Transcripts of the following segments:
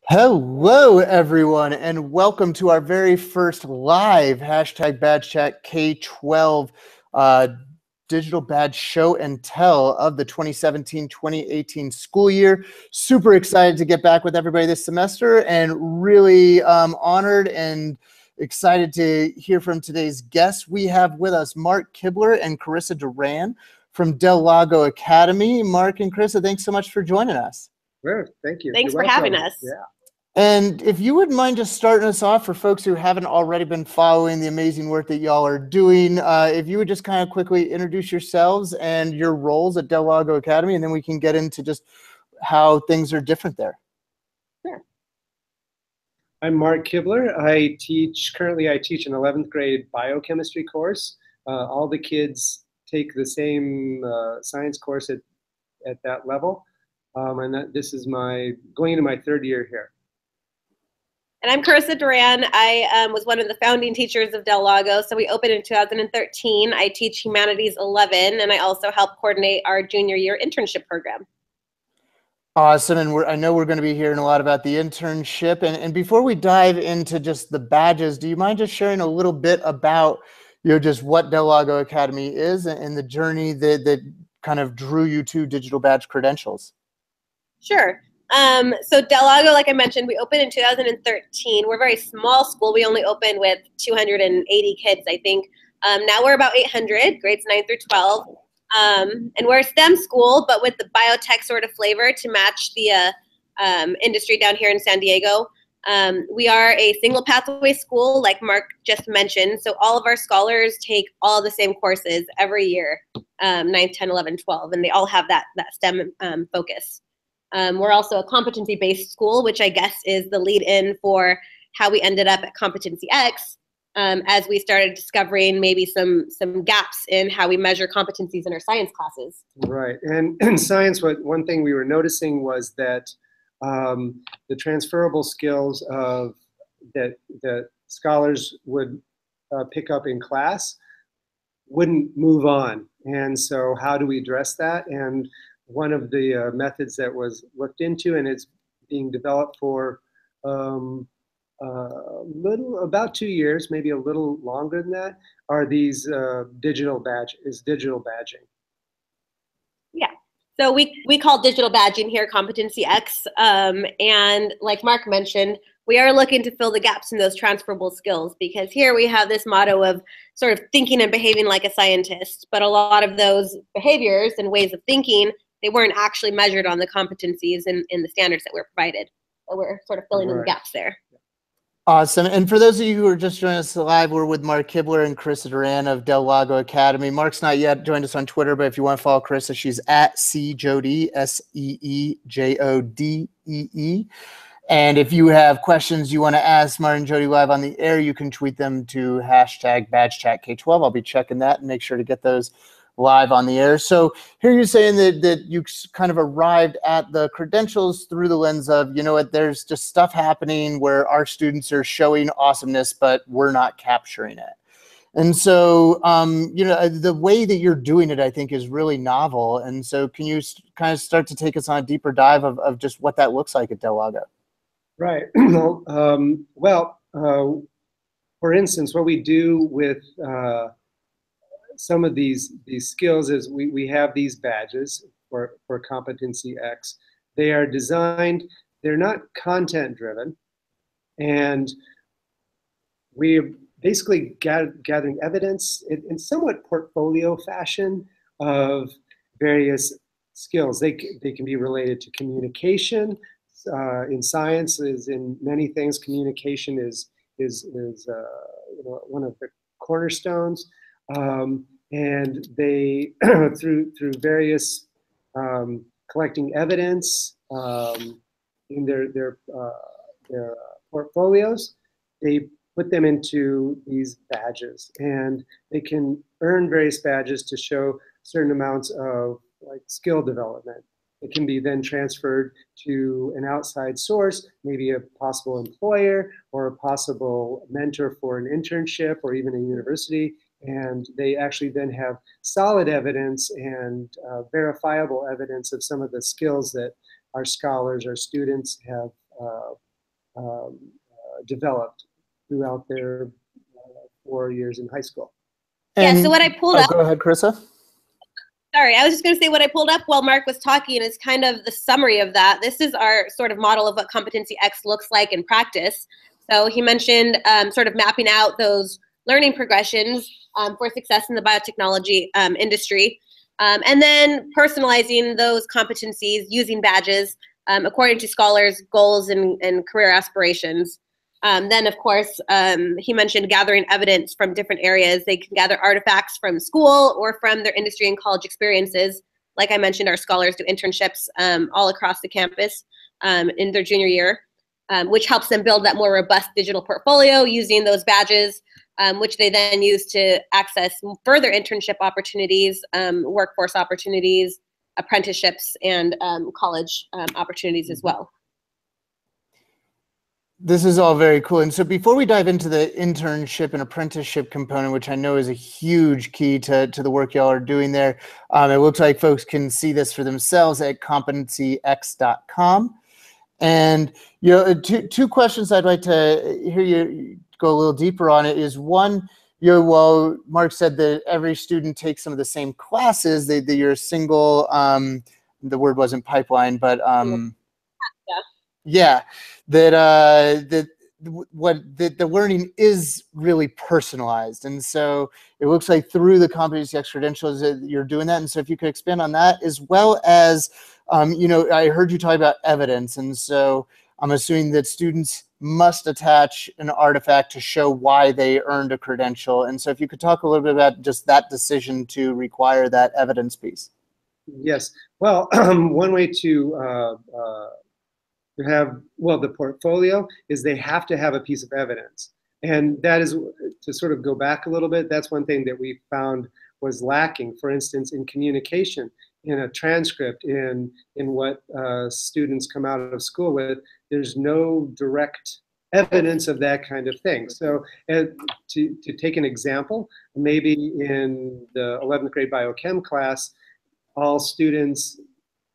Hello, everyone, and welcome to our very first live #BadgeChat K-12 digital badge show and tell of the 2017-2018 school year. Super excited to get back with everybody this semester and really honored and excited to hear from today's guests. We have with us Mark Kibler and Carissa Duran from Lago Academy. Mark and Carissa, thanks so much for joining us. Sure, thank you. Thanks for having us. Yeah. And if you wouldn't mind just starting us off for folks who haven't already been following the amazing work that y'all are doing, if you would just kind of quickly introduce yourselves and your roles at Lago Academy, and then we can get into just how things are different there. Sure. I'm Mark Kibler. Currently I teach an 11th grade biochemistry course. All the kids take the same science course at that level. This is going into my third year here. And I'm Carissa Duran. I was one of the founding teachers of Lago. So we opened in 2013. I teach Humanities 11, and I also help coordinate our junior year internship program. Awesome, and I know we're going to be hearing a lot about the internship. And before we dive into just the badges, do you mind just sharing a little bit about just what Lago Academy is and the journey that kind of drew you to digital badge credentials? Sure. So Lago, like I mentioned, we opened in 2013. We're a very small school. We only opened with 280 kids, I think. Now we're about 800, grades 9 through 12. And we're a STEM school, but with the biotech sort of flavor to match the industry down here in San Diego. We are a single pathway school, like Mark just mentioned. So all of our scholars take all the same courses every year, 9th, 10, 11, 12, and they all have that STEM focus. We're also a competency-based school, which I guess is the lead-in for how we ended up at CompetencyX, as we started discovering maybe some gaps in how we measure competencies in our science classes. Right, and in science, one thing we were noticing was that the transferable skills that scholars would pick up in class wouldn't move on. And so how do we address that? And one of the methods that was looked into, and it's being developed for about 2 years, maybe a little longer than that, are these digital badging. Yeah, so we call digital badging here CompetencyX, and like Mark mentioned, we are looking to fill the gaps in those transferable skills, because here we have this motto of sort of thinking and behaving like a scientist, but a lot of those behaviors and ways of thinking, they weren't actually measured on the competencies in the standards that were provided. So we're sort of filling in the gaps there. Awesome. And for those of you who are just joining us live, we're with Mark Kibler and Carissa Duran of Lago Academy. Mark's not yet joined us on Twitter, but if you want to follow Carissa, she's at CJodee, SEEJODEE. And if you have questions you want to ask Mark and Jody live on the air, you can tweet them to #BadgeChatK12. I'll be checking that and make sure to get those live on the air. So here you're saying that you kind of arrived at the credentials through the lens of, there's just stuff happening where our students are showing awesomeness, but we're not capturing it. And so, the way that you're doing it, I think, is really novel. And so can you kind of start to take us on a deeper dive of just what that looks like at Lago? Right. For instance, what we do with some of these skills is we have these badges for CompetencyX. They are designed, they're not content driven, and we're basically gathering evidence in somewhat portfolio fashion of various skills. They can be related to communication. In science, is in many things, communication is one of the cornerstones. And they, through various collecting evidence in their portfolios, they put them into these badges, and they can earn various badges to show certain amounts of skill development. It can be then transferred to an outside source, maybe a possible employer or a possible mentor for an internship or even a university. And they actually then have solid evidence and verifiable evidence of some of the skills that our scholars, our students have developed throughout their 4 years in high school. And, yeah, so what I pulled up. Go ahead, Carissa. Sorry, I was just going to say what I pulled up while Mark was talking is kind of the summary of that. This is our sort of model of what CompetencyX looks like in practice. So he mentioned sort of mapping out those learning progressions for success in the biotechnology industry, and then personalizing those competencies using badges according to scholars' goals and career aspirations. Then, of course, he mentioned gathering evidence from different areas. They can gather artifacts from school or from their industry and college experiences. Like I mentioned, our scholars do internships all across the campus in their junior year, which helps them build that more robust digital portfolio using those badges, which they then use to access further internship opportunities, workforce opportunities, apprenticeships, and college opportunities as well. This is all very cool. And so before we dive into the internship and apprenticeship component, which I know is a huge key to the work y'all are doing there, it looks like folks can see this for themselves at CompetencyX.com. And two questions I'd like to hear you go a little deeper on it is one, well, Mark said that every student takes some of the same classes, that you're a single, the word wasn't pipeline, but yeah, that the learning is really personalized, and so it looks like through the CompetencyX credentials that you're doing that. And so if you could expand on that, as well as I heard you talk about evidence, and so I'm assuming that students must attach an artifact to show why they earned a credential. And so if you could talk a little bit about just that decision to require that evidence piece. Yes. Well, one way to have, well, the portfolio is they have to have a piece of evidence. And that is, to sort of go back a little bit, that's one thing that we found was lacking, for instance, in communication, in a transcript, in what students come out of school with. There's no direct evidence of that kind of thing. So to take an example, maybe in the 11th grade biochem class, all students,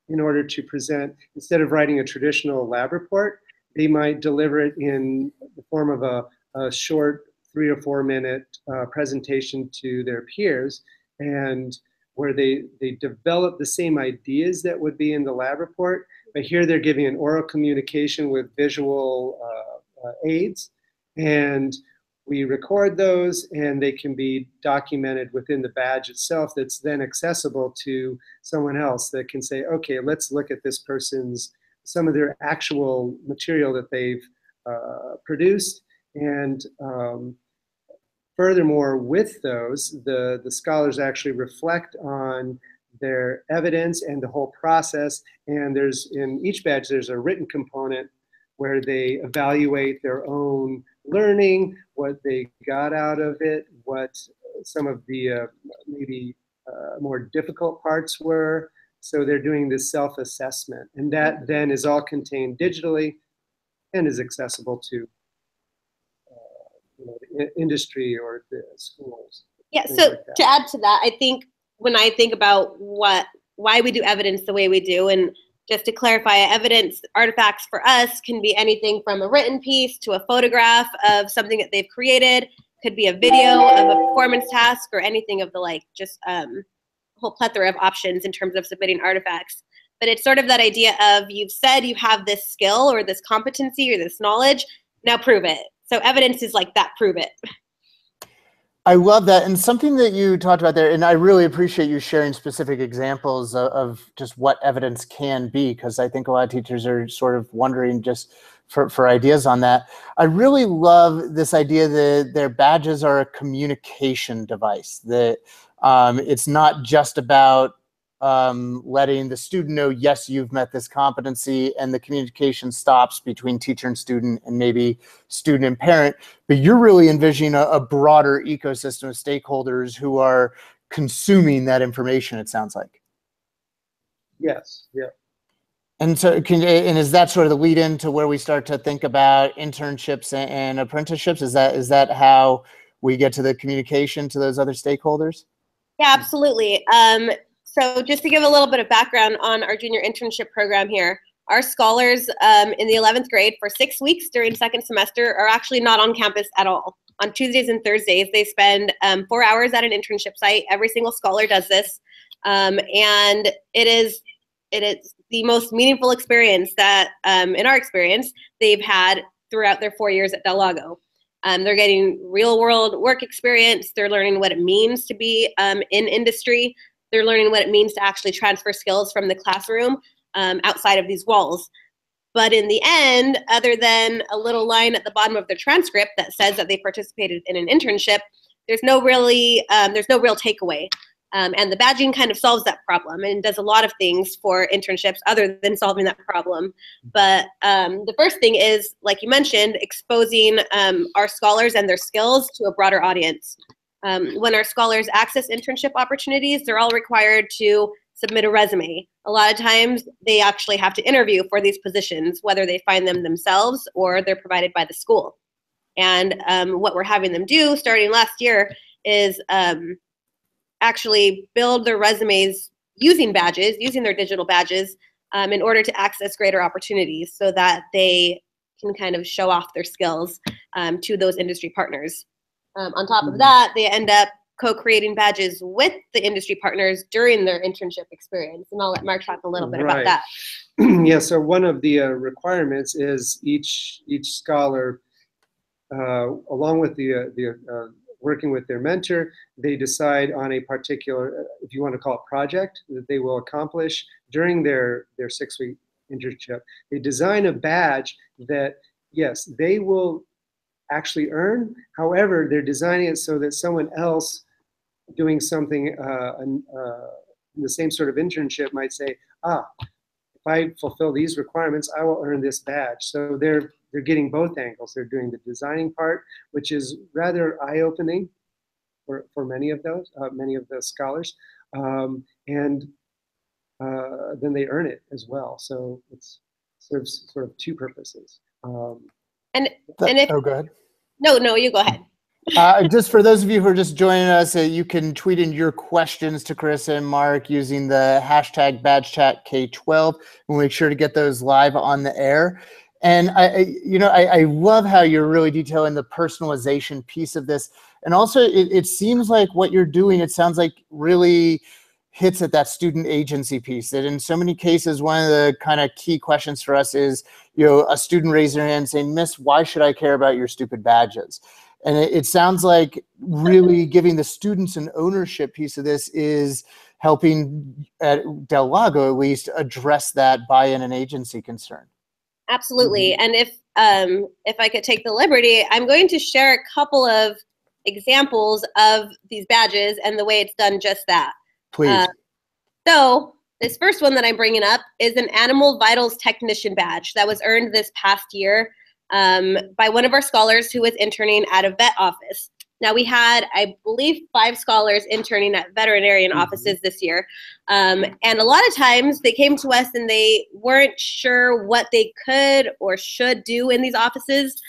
in order to present, instead of writing a traditional lab report, they might deliver it in the form of a short 3 or 4 minute presentation to their peers, and where they develop the same ideas that would be in the lab report, but here they're giving an oral communication with visual aids, and we record those, and they can be documented within the badge itself that's then accessible to someone else that can say, okay, let's look at this person's, some of their actual material that they've produced. And furthermore, with those, the scholars actually reflect on their evidence and the whole process. And there's, in each badge, there's a written component where they evaluate their own learning, what they got out of it, what some of the maybe more difficult parts were. So they're doing this self-assessment, and that then is all contained digitally and is accessible to the industry or the schools. Yeah, so like to add to that, I think when I think about why we do evidence the way we do, and just to clarify, evidence artifacts for us can be anything from a written piece to a photograph of something that they've created, could be a video of a performance task, or anything of the like, just a whole plethora of options in terms of submitting artifacts. But it's sort of that idea of, you've said you have this skill or this competency or this knowledge, now prove it. So evidence is like that, prove it. I love that. And something that you talked about there, and I really appreciate you sharing specific examples of just what evidence can be, because I think a lot of teachers are sort of wondering just for ideas on that. I really love this idea that their badges are a communication device, that it's not just about letting the student know, yes, you've met this competency, and the communication stops between teacher and student and maybe student and parent, but you're really envisioning a broader ecosystem of stakeholders who are consuming that information, it sounds like. Yes, yeah. And so and is that sort of the lead in to where we start to think about internships and apprenticeships? Is that how we get to the communication to those other stakeholders? Yeah, absolutely. So just to give a little bit of background on our junior internship program here, our scholars in the 11th grade for 6 weeks during second semester are actually not on campus at all. On Tuesdays and Thursdays, they spend 4 hours at an internship site. Every single scholar does this. And it is the most meaningful experience that, in our experience, they've had throughout their 4 years at Del Lago. They're getting real world work experience. They're learning what it means to be in industry. They're learning what it means to actually transfer skills from the classroom outside of these walls. But in the end, other than a little line at the bottom of their transcript that says that they participated in an internship, there's no real takeaway. And the badging kind of solves that problem and does a lot of things for internships other than solving that problem. But the first thing is, like you mentioned, exposing our scholars and their skills to a broader audience. When our scholars access internship opportunities, they're all required to submit a resume. A lot of times they actually have to interview for these positions, whether they find them themselves or they're provided by the school. And what we're having them do starting last year is actually build their resumes using badges, using their digital badges in order to access greater opportunities so that they can kind of show off their skills to those industry partners. On top of that, they end up co-creating badges with the industry partners during their internship experience. And I'll let Mark talk a little bit about that. Yeah, so one of the requirements is each scholar, along with the working with their mentor, they decide on a particular, if you want to call it project, that they will accomplish during their 6-week internship. They design a badge that, yes, they will actually earn. However, they're designing it so that someone else doing something in the same sort of internship might say, if I fulfill these requirements, I will earn this badge. So they're getting both angles. They're doing the designing part, which is rather eye-opening for many of the scholars, and then they earn it as well. So it serves sort of two purposes. Oh, go ahead. No, you go ahead. Just for those of you who are just joining us, you can tweet in your questions to Chris and Mark using the hashtag BadgeChatK12. We'll make sure to get those live on the air. And I love how you're really detailing the personalization piece of this. And also, it seems like what you're doing, it sounds like really hits at that student agency piece. That in so many cases, one of the kind of key questions for us is, a student raising their hand saying, "Miss, why should I care about your stupid badges?" And it sounds like really giving the students an ownership piece of this is helping, at Del Lago at least, address that buy-in and agency concern. Absolutely. And if I could take the liberty, I'm going to share a couple of examples of these badges and the way it's done just that. Please. So this first one that I'm bringing up is an Animal Vitals Technician badge that was earned this past year by one of our scholars who was interning at a vet office. Now we had, I believe, 5 scholars interning at veterinarian offices this year. And a lot of times they came to us and they weren't sure what they could or should do in these offices.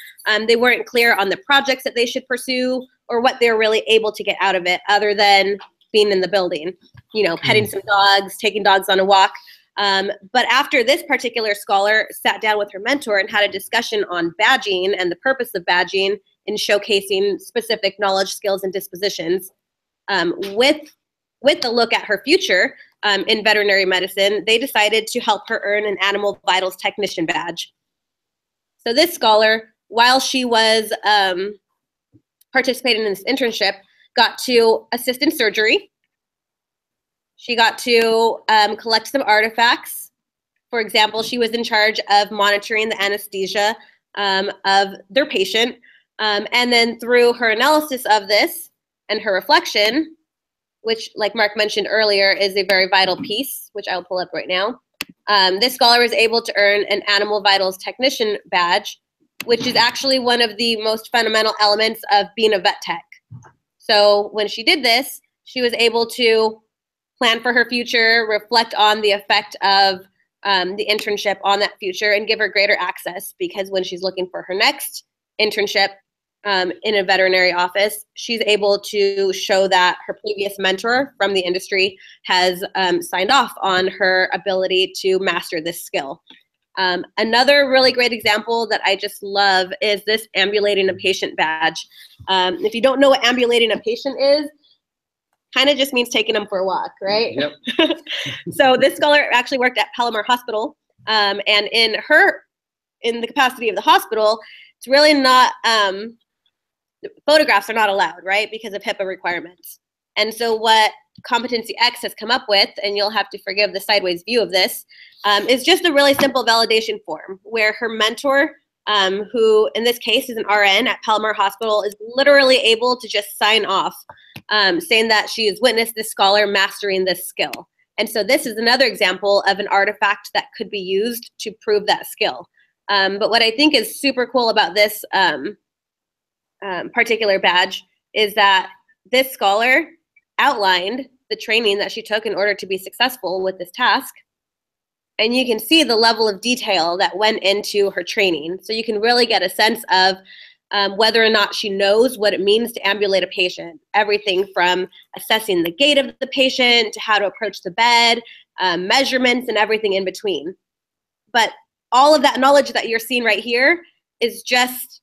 They weren't clear on the projects that they should pursue or what they're really able to get out of it other than being in the building, petting some dogs, taking dogs on a walk. But after this particular scholar sat down with her mentor and had a discussion on badging and the purpose of badging in showcasing specific knowledge, skills, and dispositions, with the look at her future in veterinary medicine, they decided to help her earn an Animal Vitals Technician badge. So this scholar, while she was participating in this internship, got to assist in surgery. She got to collect some artifacts. For example, she was in charge of monitoring the anesthesia of their patient. And then through her analysis of this and her reflection, which, like Mark mentioned earlier, is a very vital piece, which I'll pull up right now, this scholar was able to earn an Animal Vitals Technician badge, which is actually one of the most fundamental elements of being a vet tech. So when she did this, she was able to plan for her future, reflect on the effect of the internship on that future, and give her greater access, because when she's looking for her next internship in a veterinary office, she's able to show that her previous mentor from the industry has signed off on her ability to master this skill. Another really great example that I just love is this ambulating a patient badge. If you don't know what ambulating a patient is, kind of just means taking them for a walk, right? Yep. So this scholar actually worked at Palomar Hospital, and in the capacity of the hospital, it's really not, photographs are not allowed, right, because of HIPAA requirements. And so what CompetencyX has come up with, and you'll have to forgive the sideways view of this, is just a really simple validation form where her mentor, who in this case is an RN at Palomar Hospital, is literally able to just sign off, saying that she has witnessed this scholar mastering this skill. And so this is another example of an artifact that could be used to prove that skill. But what I think is super cool about this particular badge is that this scholar outlined the training that she took in order to be successful with this task. And you can see the level of detail that went into her training. So you can really get a sense of whether or not she knows what it means to ambulate a patient. Everything from assessing the gait of the patient to how to approach the bed, measurements, and everything in between. But all of that knowledge that you're seeing right here is just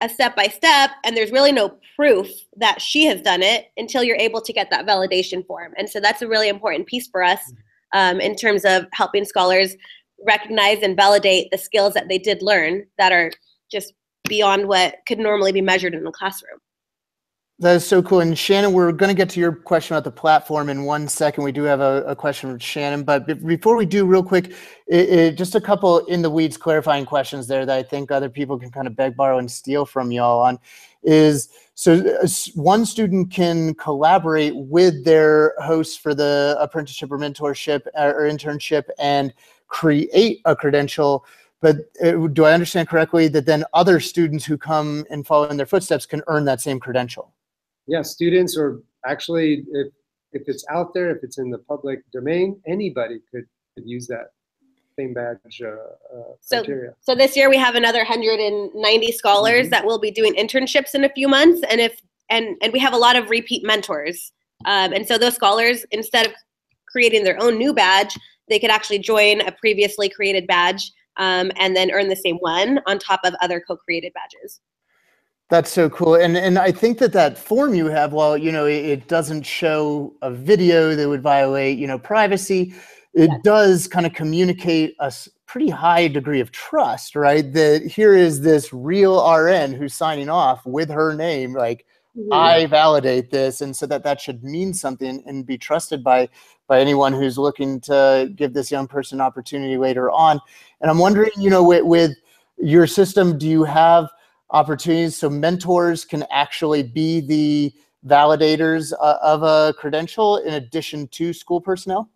a step-by-step, and there's really no proof that she has done it until you're able to get that validation form. And so that's a really important piece for us in terms of helping scholars recognize and validate the skills that they did learn that are just beyond what could normally be measured in a classroom. That is so cool. And Shannon, we're going to get to your question about the platform in 1 second. We do have a question from Shannon, but before we do, real quick, just a couple in the weeds clarifying questions there that I think other people can kind of beg, borrow, and steal from y'all on. So one student can collaborate with their host for the apprenticeship or mentorship or internship and create a credential. But do I understand correctly that then other students who come and follow in their footsteps can earn that same credential? Yeah, students, or actually, if it's out there, if it's in the public domain, anybody could use that same badge criteria. So this year we have another 190 scholars that will be doing internships in a few months, and we have a lot of repeat mentors. And so those scholars, instead of creating their own new badge, they could actually join a previously created badge and then earn the same one on top of other co-created badges. That's so cool. And I think that form you have, while, it doesn't show a video that would violate, privacy, it does kind of communicate a pretty high degree of trust, right? That here is this real RN who's signing off with her name, like, I validate this. And so that should mean something and be trusted by anyone who's looking to give this young person an opportunity later on. And I'm wondering, with your system, do you have opportunities so mentors can actually be the validators of a credential in addition to school personnel?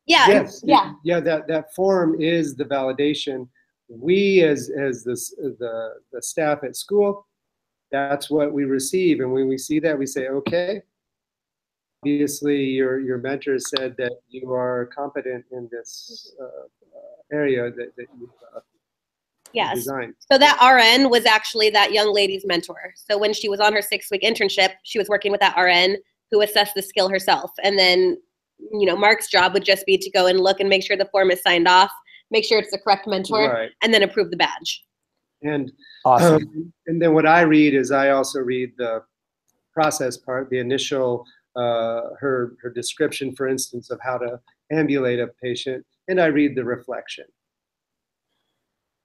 Yeah. Yes. Yeah. Yeah. That form is the validation. We, as the staff at school, that's what we receive, and when we see that, we say, okay. Obviously, your mentor said that you are competent in this area that you designed. So that RN was actually that young lady's mentor. So when she was on her 6-week internship, she was working with that RN who assessed the skill herself. And then, Mark's job would just be to go and look and make sure the form is signed off, make sure it's the correct mentor, and then approve the badge. And awesome. And then what I read is I also read the process part, the initial, her description, for instance, of how to ambulate a patient, and I read the reflection.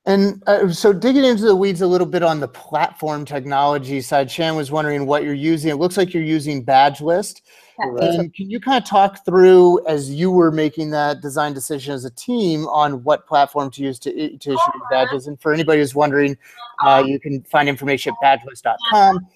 And so digging into the weeds a little bit on the platform technology side, Shan was wondering what you're using. It looks like you're using Badge List. And can you kind of talk through, as you were making that design decision as a team, on what platform to use to issue badges? And for anybody who's wondering, you can find information at badgelist.com.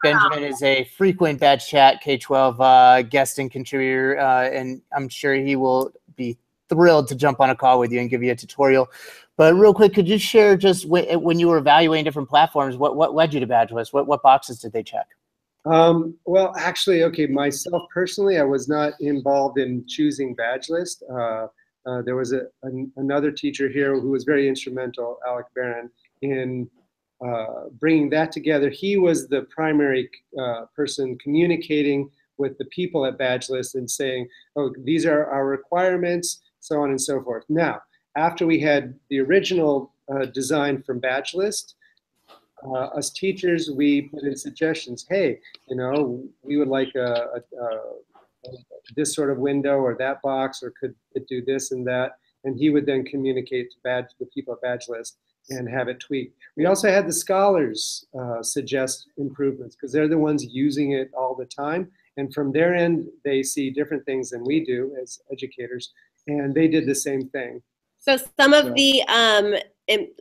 Benjamin is a frequent Badge Chat K-12 guest and contributor, and I'm sure he will be thrilled to jump on a call with you and give you a tutorial. But real quick, could you share just when you were evaluating different platforms, what led you to Badge List? What boxes did they check? Well, actually, okay, myself personally, I was not involved in choosing Badge List. There was another teacher here who was very instrumental, Alec Barron, in bringing that together. He was the primary person communicating with the people at Badge List and saying, oh, these are our requirements, so on and so forth. Now, after we had the original design from Badge List, us teachers, we put in suggestions. Hey, we would like this sort of window or that box, or could it do this and that? And he would then communicate to the people at Badge List and have it tweaked. We also had the scholars suggest improvements, because they're the ones using it all the time. And from their end, they see different things than we do as educators. And they did the same thing. So some of the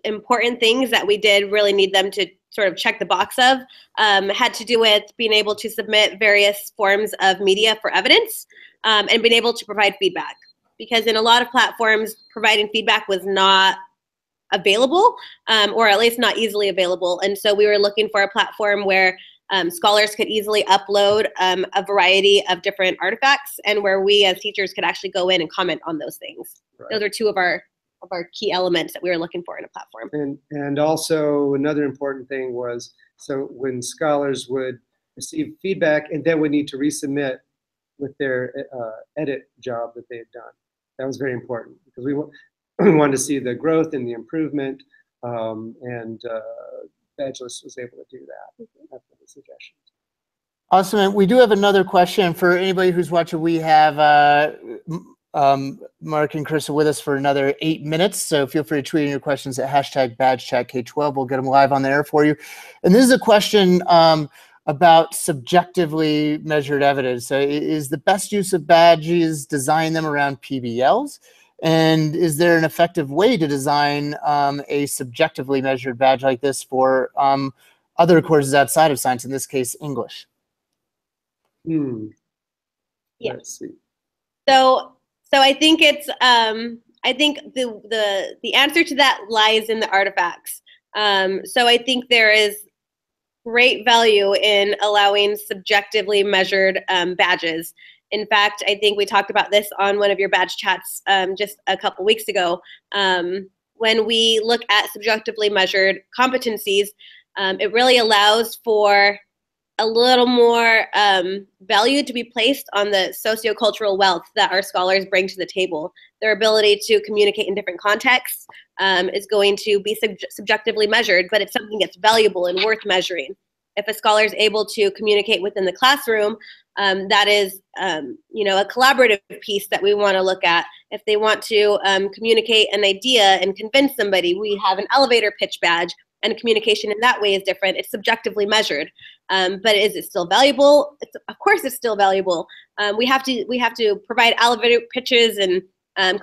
important things that we did really need them to sort of check the box of had to do with being able to submit various forms of media for evidence and being able to provide feedback. Because in a lot of platforms, providing feedback was not available, or at least not easily available. And so we were looking for a platform where scholars could easily upload a variety of different artifacts, and where we as teachers could actually go in and comment on those things. Right. Those are two of our key elements that we were looking for in a platform. And also another important thing was, so when scholars would receive feedback and then would need to resubmit with their edit job that they had done. That was very important, because we wanted to see the growth and the improvement, and Badge List was able to do that after the suggestions. Awesome. And we do have another question for anybody who's watching. We have Mark and Chris are with us for another 8 minutes, so feel free to tweet in your questions at #BadgeChatK12. We'll get them live on the air for you. And this is a question about subjectively measured evidence. So is the best use of badges design them around PBLs? And is there an effective way to design a subjectively measured badge like this for other courses outside of science, in this case, English? Yeah. Let's see. So I think it's I think the answer to that lies in the artifacts. So I think there is great value in allowing subjectively measured badges. In fact, I think we talked about this on one of your badge chats just a couple weeks ago. When we look at subjectively measured competencies, it really allows for a little more value to be placed on the sociocultural wealth that our scholars bring to the table. Their ability to communicate in different contexts is going to be subjectively measured, but it's something that's valuable and worth measuring. If a scholar is able to communicate within the classroom, that is, a collaborative piece that we want to look at. If they want to communicate an idea and convince somebody, we have an elevator pitch badge, and communication in that way is different. It's subjectively measured, but is it still valuable? Of course, it's still valuable. We have to provide elevator pitches and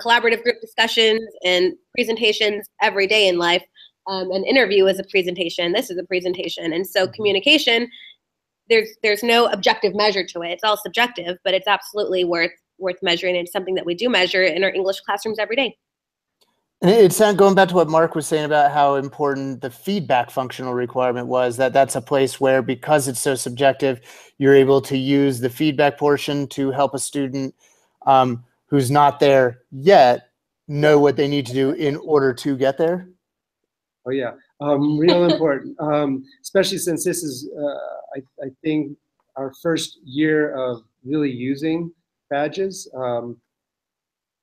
collaborative group discussions and presentations every day in life. An interview is a presentation. This is a presentation, and so communication. There's no objective measure to it. It's all subjective, but it's absolutely worth measuring. It's something that we do measure in our English classrooms every day. And it's going back to what Mark was saying about how important the feedback functional requirement was, that's a place where, because it's so subjective, you're able to use the feedback portion to help a student who's not there yet know what they need to do in order to get there. Oh yeah, real important, especially since this is, I think, our first year of really using badges.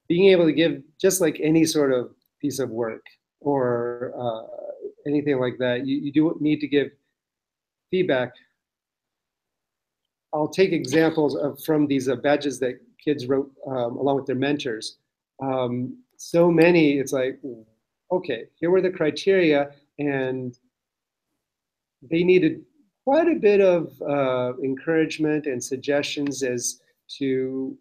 Being able to give, just like any sort of piece of work or anything like that, you do need to give feedback. I'll take examples from these badges that kids wrote along with their mentors. So many, it's like, okay, here were the criteria, and they needed quite a bit of encouragement and suggestions as to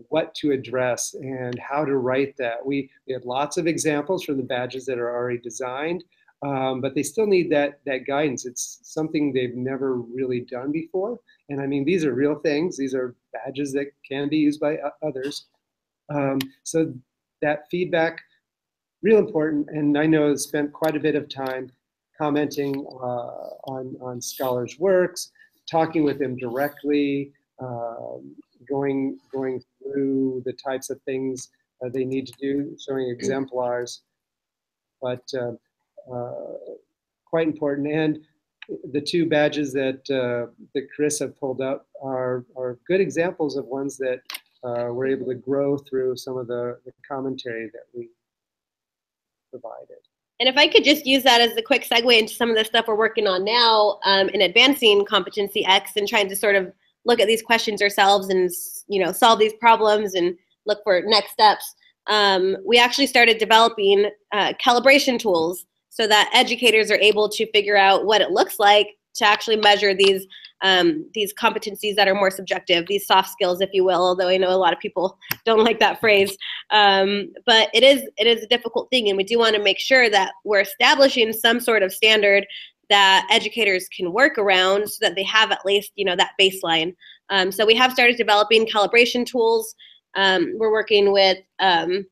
what to address and how to write that. We have lots of examples from the badges that are already designed, but they still need that guidance. It's something they've never really done before. And I mean, these are real things. These are badges that can be used by others. So that feedback, real important. And I know I've spent quite a bit of time commenting on scholars' works, talking with them directly, going through the types of things they need to do, showing exemplars, but quite important. And the two badges that Chris have pulled up are good examples of ones that we're able to grow through some of the commentary that we provided. And if I could just use that as a quick segue into some of the stuff we're working on now in advancing CompetencyX and trying to sort of look at these questions ourselves and, you know, solve these problems and look for next steps. We actually started developing calibration tools so that educators are able to figure out what it looks like to actually measure these competencies that are more subjective, these soft skills, if you will, although I know a lot of people don't like that phrase. But it is a difficult thing, and we do want to make sure that we're establishing some sort of standard that educators can work around so that they have at least, you know, that baseline. So we have started developing calibration tools. We're working with our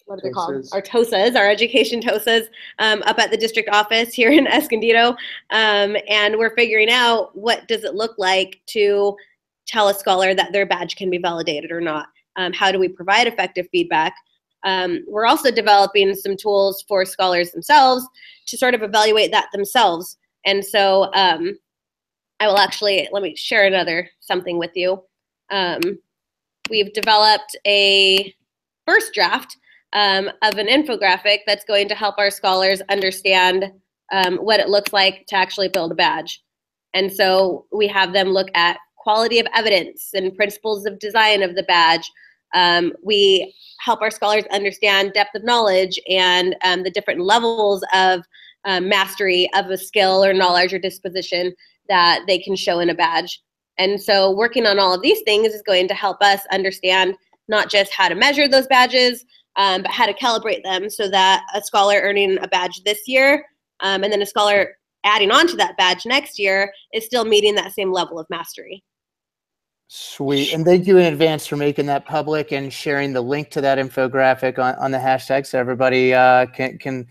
what are they called? Our TOSAs, our education TOSAs, up at the district office here in Escondido. And we're figuring out what does it look like to tell a scholar that their badge can be validated or not. How do we provide effective feedback? We're also developing some tools for scholars themselves to sort of evaluate that themselves. And so I will actually, let me share something with you. We've developed a first draft of an infographic that's going to help our scholars understand what it looks like to actually build a badge. And so we have them look at quality of evidence and principles of design of the badge. We help our scholars understand depth of knowledge and the different levels of mastery of a skill or knowledge or disposition that they can show in a badge. And so working on all of these things is going to help us understand not just how to measure those badges, but how to calibrate them so that a scholar earning a badge this year and then a scholar adding on to that badge next year is still meeting that same level of mastery. Sweet. And thank you in advance for making that public and sharing the link to that infographic on the hashtag so everybody can kind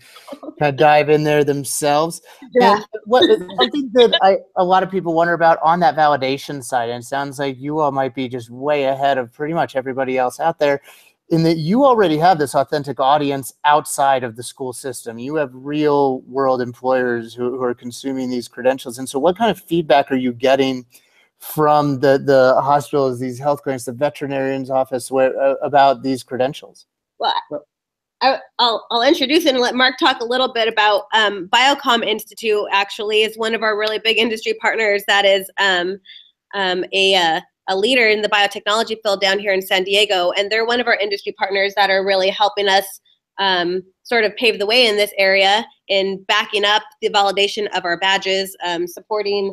of dive in there themselves. Yeah. And something that a lot of people wonder about on that validation side, and it sounds like you all might be just way ahead of pretty much everybody else out there, in that you already have this authentic audience outside of the school system. You have real world employers who are consuming these credentials. And so what kind of feedback are you getting from the hospitals, these health clinics, the veterinarian's office about these credentials? Well, I'll introduce and let Mark talk a little bit about Biocom Institute. Actually, is one of our really big industry partners that is a leader in the biotechnology field down here in San Diego, and they're one of our industry partners that are really helping us sort of pave the way in this area in backing up the validation of our badges, supporting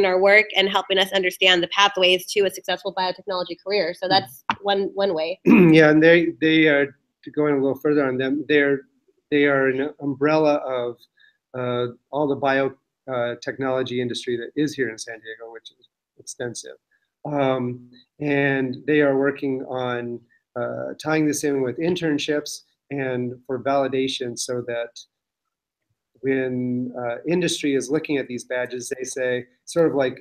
our work and helping us understand the pathways to a successful biotechnology career. So that's one way. Yeah, and they are, going a little further on them, they are an umbrella of all the biotechnology industry that is here in San Diego, which is extensive. And they are working on tying this in with internships and for validation so that when industry is looking at these badges, they say sort of like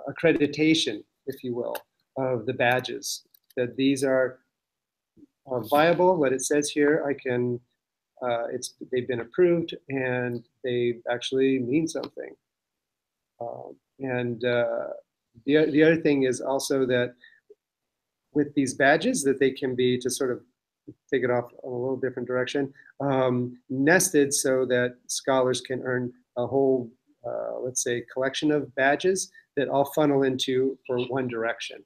accreditation, if you will, of the badges, that these are viable. What it says here, I can, they've been approved and they actually mean something. And the other thing is also that with these badges, that they can be, to sort of take it off a little different direction, nested so that scholars can earn a whole, let's say, collection of badges that all funnel into for one direction.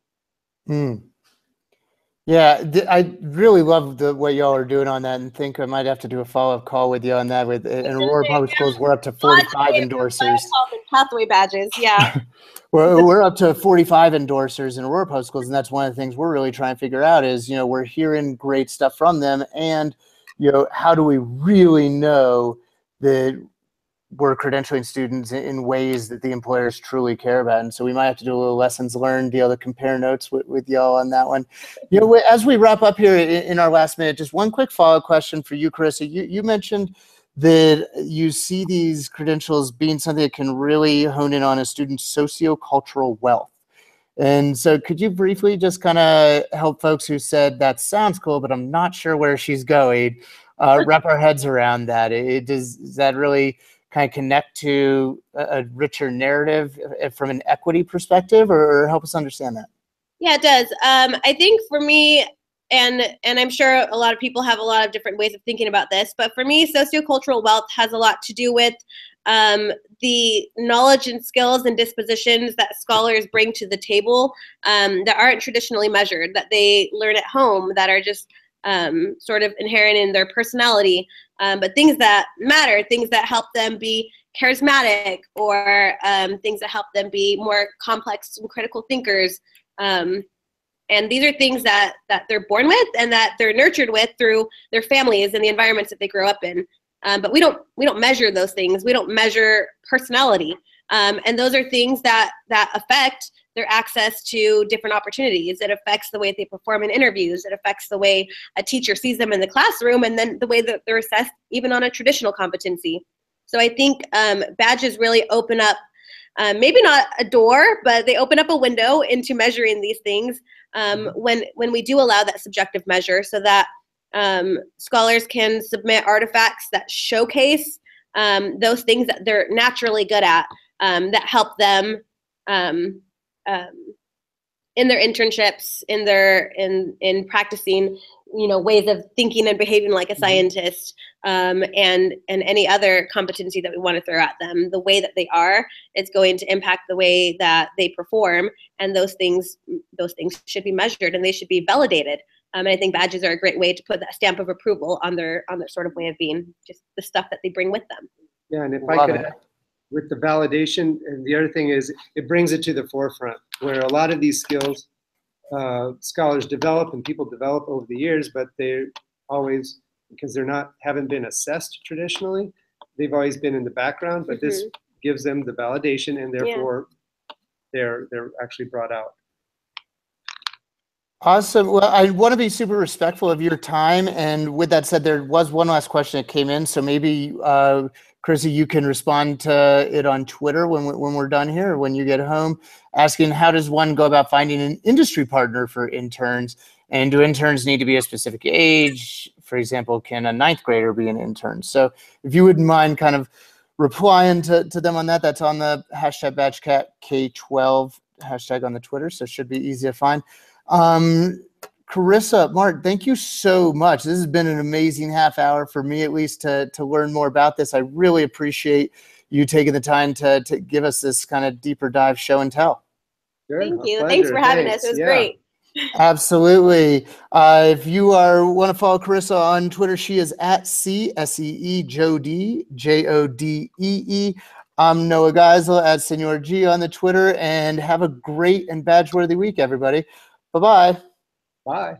Yeah, I really love what y'all are doing on that, and think I might have to do a follow-up call with you on that. In Aurora Public Schools, we're up to 45 endorsers. Pathway badges, yeah. We're up to 45 endorsers in Aurora Public Schools, and that's one of the things we're really trying to figure out is, you know, we're hearing great stuff from them, and, you know, how do we really know that we're credentialing students in ways that the employers truly care about? And so we might have to do a little lessons learned, deal to compare notes with y'all on that one. You know, as we wrap up here in our last minute, just one quick follow-up question for you, Carissa. You mentioned that you see these credentials being something that can really hone in on a student's sociocultural wealth. And so could you briefly just kind of help folks who said, that sounds cool, but I'm not sure where she's going, wrap our heads around that? Does that really kind of connect to a richer narrative from an equity perspective, or help us understand that? Yeah, it does. I think for me, and I'm sure a lot of people have a lot of different ways of thinking about this, but for me, sociocultural wealth has a lot to do with the knowledge and skills and dispositions that scholars bring to the table that aren't traditionally measured, that they learn at home, that are just sort of inherent in their personality, but things that matter, things that help them be charismatic, or things that help them be more complex and critical thinkers. And these are things that they're born with and that they're nurtured with through their families and the environments that they grow up in. But we don't measure those things. We don't measure personality. And those are things that affect their access to different opportunities. It affects the way they perform in interviews. It affects the way a teacher sees them in the classroom, and then the way that they're assessed even on a traditional competency. So I think badges really open up, maybe not a door, but they open up a window into measuring these things when we do allow that subjective measure, so that scholars can submit artifacts that showcase those things that they're naturally good at, that help them in their internships, in practicing, ways of thinking and behaving like a scientist, and any other competency that we want to throw at them. The way that they are, it's going to impact the way that they perform, and those things should be measured and they should be validated. And I think badges are a great way to put that stamp of approval on their sort of way of being, just the stuff that they bring with them. Yeah, and if I could add, with the validation, and the other thing is it brings it to the forefront, where a lot of these skills scholars develop and people develop over the years, but they're always, because haven't been assessed traditionally, they've always been in the background, but this gives them the validation, and therefore they're actually brought out. Awesome. Well, I want to be super respectful of your time. And with that said, there was one last question that came in. So maybe, Chrissy, you can respond to it on Twitter when we're done here, or when you get home, asking how does one go about finding an industry partner for interns? And do interns need to be a specific age? For example, can a 9th grader be an intern? So if you wouldn't mind kind of replying to them on that, that's on the hashtag BadgeCatK12 hashtag on the Twitter. So it should be easy to find. Carissa, Mark, thank you so much. This has been an amazing half hour for me, at least, to learn more about this. I really appreciate you taking the time to give us this kind of deeper dive show and tell. Sure, thank you. Thanks for having us. It was great. Absolutely. If you want to follow Carissa on Twitter, she is at CSEE Jodee, Jodee. I'm Noah Geisel at Senor G on the Twitter, and have a great and badge-worthy week, everybody. Bye-bye. Bye.